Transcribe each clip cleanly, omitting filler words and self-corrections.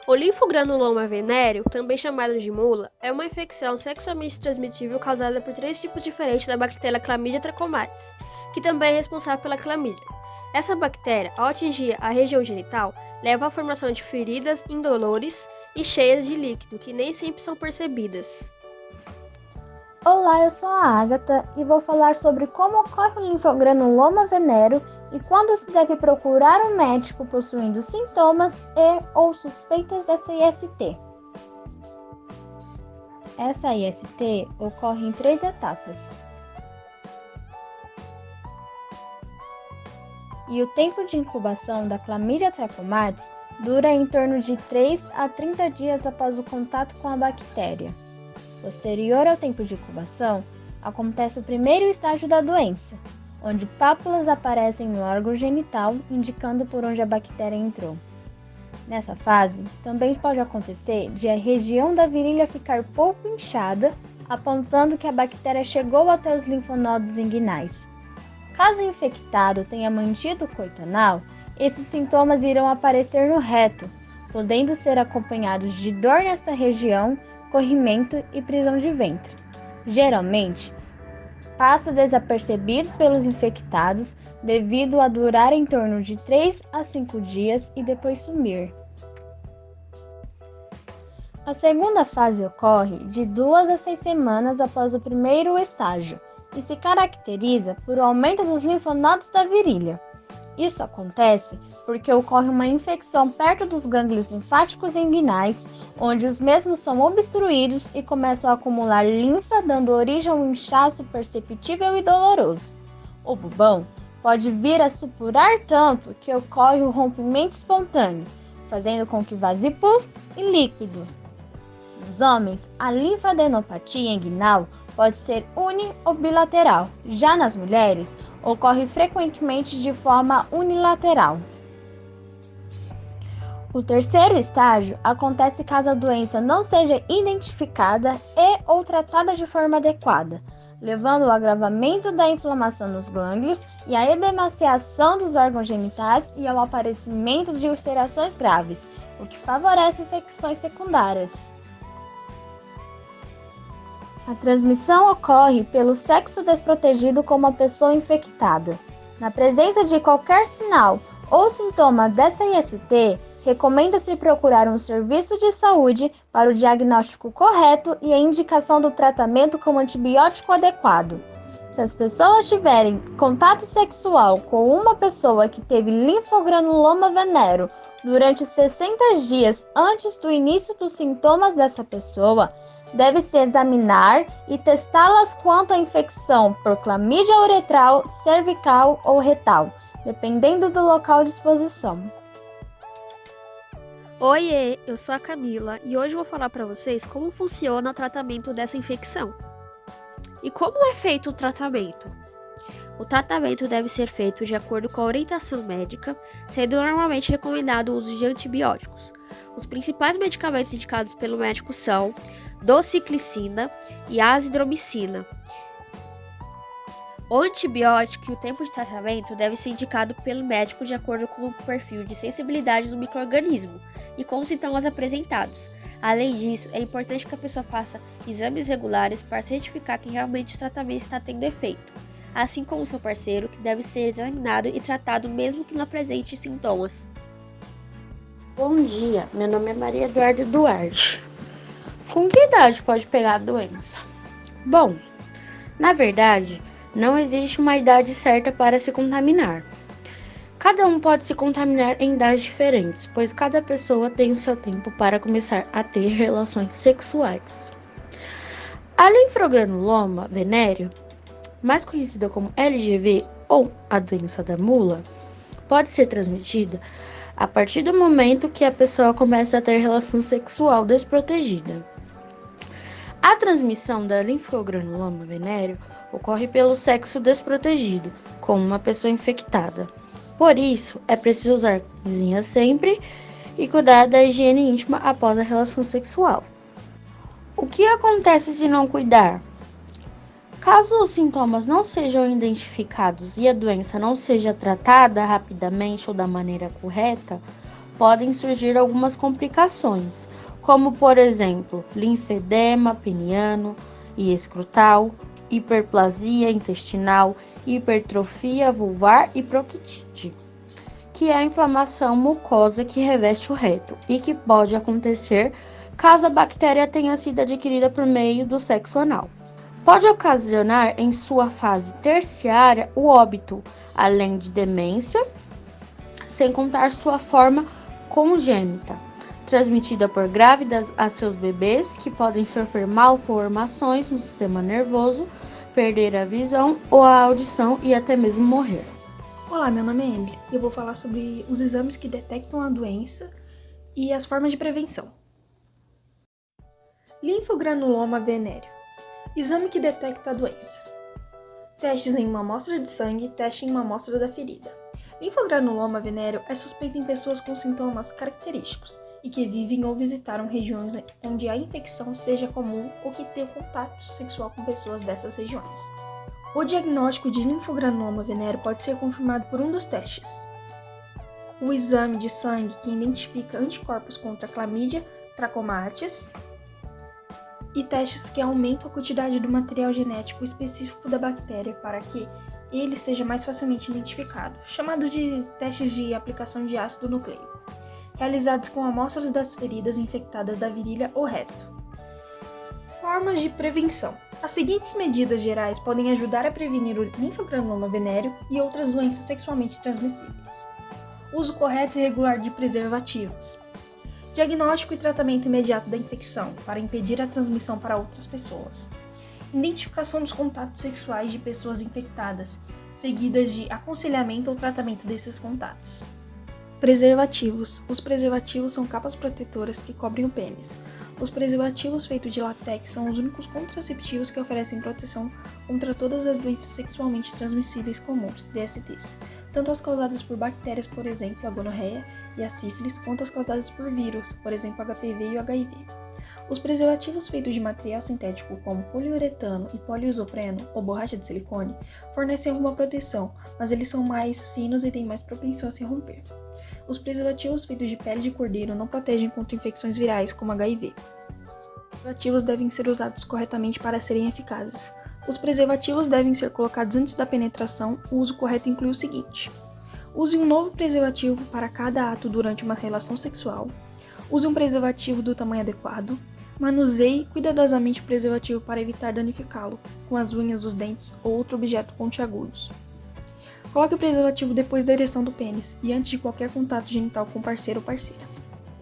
O linfogranuloma venéreo, também chamado de mula, é uma infecção sexualmente transmissível causada por 3 tipos diferentes da bactéria Chlamydia trachomatis, que também é responsável pela clamídia. Essa bactéria, ao atingir a região genital, leva à formação de feridas indolores e cheias de líquido, que nem sempre são percebidas. Olá, eu sou a Ágata e vou falar sobre como ocorre o linfogranuloma venéreo e quando se deve procurar um médico possuindo sintomas e ou suspeitas dessa IST. Essa IST ocorre em 3 etapas. E o tempo de incubação da Chlamydia trachomatis dura em torno de 3 a 30 dias após o contato com a bactéria. Posterior ao tempo de incubação, acontece o primeiro estágio da doença, onde pápulas aparecem no órgão genital, indicando por onde a bactéria entrou. Nessa fase, também pode acontecer de a região da virilha ficar pouco inchada, apontando que a bactéria chegou até os linfonodos inguinais. Caso o infectado tenha mantido o coito anal, esses sintomas irão aparecer no reto, podendo ser acompanhados de dor nesta região, corrimento e prisão de ventre. Geralmente, passa desapercebidos pelos infectados devido a durar em torno de 3 a 5 dias e depois sumir. A segunda fase ocorre de 2 a 6 semanas após o primeiro estágio e se caracteriza por aumento dos linfonodos da virilha. Isso acontece porque ocorre uma infecção perto dos gânglios linfáticos inguinais, onde os mesmos são obstruídos e começam a acumular linfa, dando origem a um inchaço perceptível e doloroso. O bubão pode vir a supurar tanto que ocorre o rompimento espontâneo, fazendo com que vazie pus e líquido. Nos homens, a linfadenopatia inguinal pode ser uni ou bilateral. Já nas mulheres, ocorre frequentemente de forma unilateral. O terceiro estágio acontece caso a doença não seja identificada e ou tratada de forma adequada, levando ao agravamento da inflamação nos gânglios e à edemaciação dos órgãos genitais e ao aparecimento de ulcerações graves, o que favorece infecções secundárias. A transmissão ocorre pelo sexo desprotegido com uma pessoa infectada. Na presença de qualquer sinal ou sintoma dessa IST, recomenda-se procurar um serviço de saúde para o diagnóstico correto e a indicação do tratamento com antibiótico adequado. Se as pessoas tiverem contato sexual com uma pessoa que teve linfogranuloma venéreo durante 60 dias antes do início dos sintomas dessa pessoa, deve-se examinar e testá-las quanto à infecção por clamídia uretral, cervical ou retal, dependendo do local de exposição. Oiê, eu sou a Camila e hoje vou falar para vocês como funciona o tratamento dessa infecção. E como é feito o tratamento? O tratamento deve ser feito de acordo com a orientação médica, sendo normalmente recomendado o uso de antibióticos. Os principais medicamentos indicados pelo médico são dociclicina e azithromicina. O antibiótico e o tempo de tratamento deve ser indicado pelo médico de acordo com o perfil de sensibilidade do micro-organismo e com os sintomas apresentados. Além disso, é importante que a pessoa faça exames regulares para certificar que realmente o tratamento está tendo efeito, assim como seu parceiro, que deve ser examinado e tratado mesmo que não apresente sintomas. Bom dia, meu nome é Maria Eduarda Duarte. Com que idade pode pegar a doença? Bom, na verdade, não existe uma idade certa para se contaminar. Cada um pode se contaminar em idades diferentes, pois cada pessoa tem o seu tempo para começar a ter relações sexuais. A linfogranuloma venéreo, mais conhecida como LGV ou a doença da mula, pode ser transmitida a partir do momento que a pessoa começa a ter relação sexual desprotegida. A transmissão da linfogranuloma venéreo ocorre pelo sexo desprotegido, como uma pessoa infectada. Por isso, é preciso usar camisinha sempre e cuidar da higiene íntima após a relação sexual. O que acontece se não cuidar? Caso os sintomas não sejam identificados e a doença não seja tratada rapidamente ou da maneira correta, podem surgir algumas complicações, como por exemplo, linfedema peniano e escrotal, hiperplasia intestinal, hipertrofia vulvar e proctite, que é a inflamação mucosa que reveste o reto e que pode acontecer caso a bactéria tenha sido adquirida por meio do sexo anal. Pode ocasionar, em sua fase terciária, o óbito, além de demência, sem contar sua forma congênita, transmitida por grávidas a seus bebês, que podem sofrer malformações no sistema nervoso, perder a visão ou a audição e até mesmo morrer. Olá, meu nome é Emily e eu vou falar sobre os exames que detectam a doença e as formas de prevenção. Linfogranuloma venéreo. Exame que detecta a doença. Testes em uma amostra de sangue e teste em uma amostra da ferida. Linfogranuloma venéreo é suspeito em pessoas com sintomas característicos e que vivem ou visitaram regiões onde a infecção seja comum ou que tenham contato sexual com pessoas dessas regiões. O diagnóstico de linfogranuloma venéreo pode ser confirmado por um dos testes. O exame de sangue que identifica anticorpos contra Chlamydia trachomatis e testes que aumentam a quantidade do material genético específico da bactéria para que ele seja mais facilmente identificado, chamados de testes de aplicação de ácido nucleico, realizados com amostras das feridas infectadas da virilha ou reto. Formas de prevenção. As seguintes medidas gerais podem ajudar a prevenir o linfogranuloma venéreo e outras doenças sexualmente transmissíveis. Uso correto e regular de preservativos. Diagnóstico e tratamento imediato da infecção, para impedir a transmissão para outras pessoas. Identificação dos contatos sexuais de pessoas infectadas, seguidas de aconselhamento ou tratamento desses contatos. Preservativos. Os preservativos são capas protetoras que cobrem o pênis. Os preservativos feitos de látex são os únicos contraceptivos que oferecem proteção contra todas as doenças sexualmente transmissíveis comuns, DSTs, tanto as causadas por bactérias, por exemplo, a gonorreia e a sífilis, quanto as causadas por vírus, por exemplo, HPV e o HIV. Os preservativos feitos de material sintético, como poliuretano e poliisopreno ou borracha de silicone, fornecem alguma proteção, mas eles são mais finos e têm mais propensão a se romper. Os preservativos feitos de pele de cordeiro não protegem contra infecções virais, como HIV. Os preservativos devem ser usados corretamente para serem eficazes. Os preservativos devem ser colocados antes da penetração. O uso correto inclui o seguinte: use um novo preservativo para cada ato durante uma relação sexual. Use um preservativo do tamanho adequado. Manuseie cuidadosamente o preservativo para evitar danificá-lo com as unhas dos dentes ou outro objeto pontiagudos. Coloque o preservativo depois da ereção do pênis e antes de qualquer contato genital com parceiro ou parceira.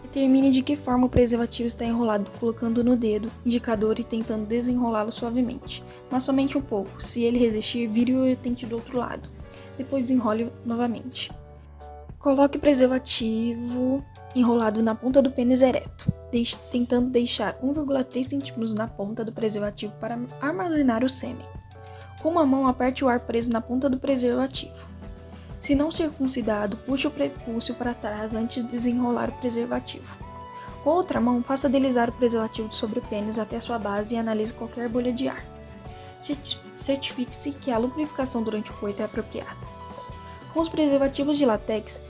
Determine de que forma o preservativo está enrolado, colocando no dedo indicador e tentando desenrolá-lo suavemente, mas somente um pouco. Se ele resistir, vire-o e tente do outro lado. Depois desenrole novamente. Coloque o preservativo enrolado na ponta do pênis ereto, tentando deixar 1,3 cm na ponta do preservativo para armazenar o sêmen. Com uma mão, aperte o ar preso na ponta do preservativo. Se não circuncidado, puxe o prepúcio para trás antes de desenrolar o preservativo. Com a outra mão, faça deslizar o preservativo sobre o pênis até sua base e analise qualquer bolha de ar. Certifique-se que a lubrificação durante o coito é apropriada. Com os preservativos de látex,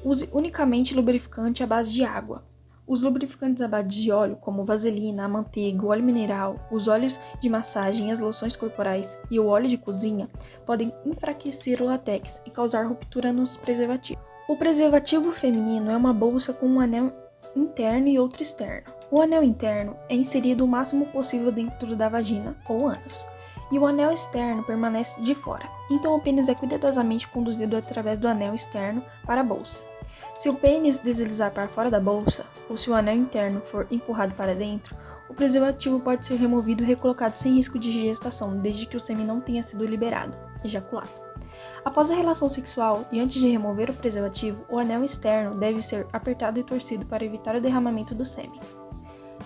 use unicamente lubrificante à base de água. Os lubrificantes à base de óleo, como vaselina, a manteiga, o óleo mineral, os óleos de massagem, as loções corporais e o óleo de cozinha, podem enfraquecer o látex e causar ruptura nos preservativos. O preservativo feminino é uma bolsa com um anel interno e outro externo. O anel interno é inserido o máximo possível dentro da vagina ou ânus, e o anel externo permanece de fora. Então o pênis é cuidadosamente conduzido através do anel externo para a bolsa. Se o pênis deslizar para fora da bolsa, ou se o anel interno for empurrado para dentro, o preservativo pode ser removido e recolocado sem risco de gestação, desde que o sêmen não tenha sido liberado, ejaculado. Após a relação sexual e antes de remover o preservativo, o anel externo deve ser apertado e torcido para evitar o derramamento do sêmen.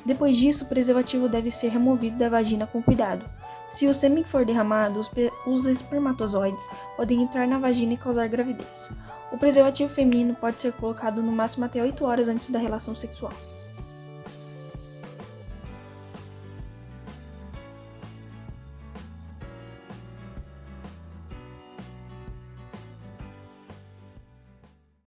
Depois disso, o preservativo deve ser removido da vagina com cuidado. Se o sêmen for derramado, os espermatozoides podem entrar na vagina e causar gravidez. O preservativo feminino pode ser colocado no máximo até 8 horas antes da relação sexual.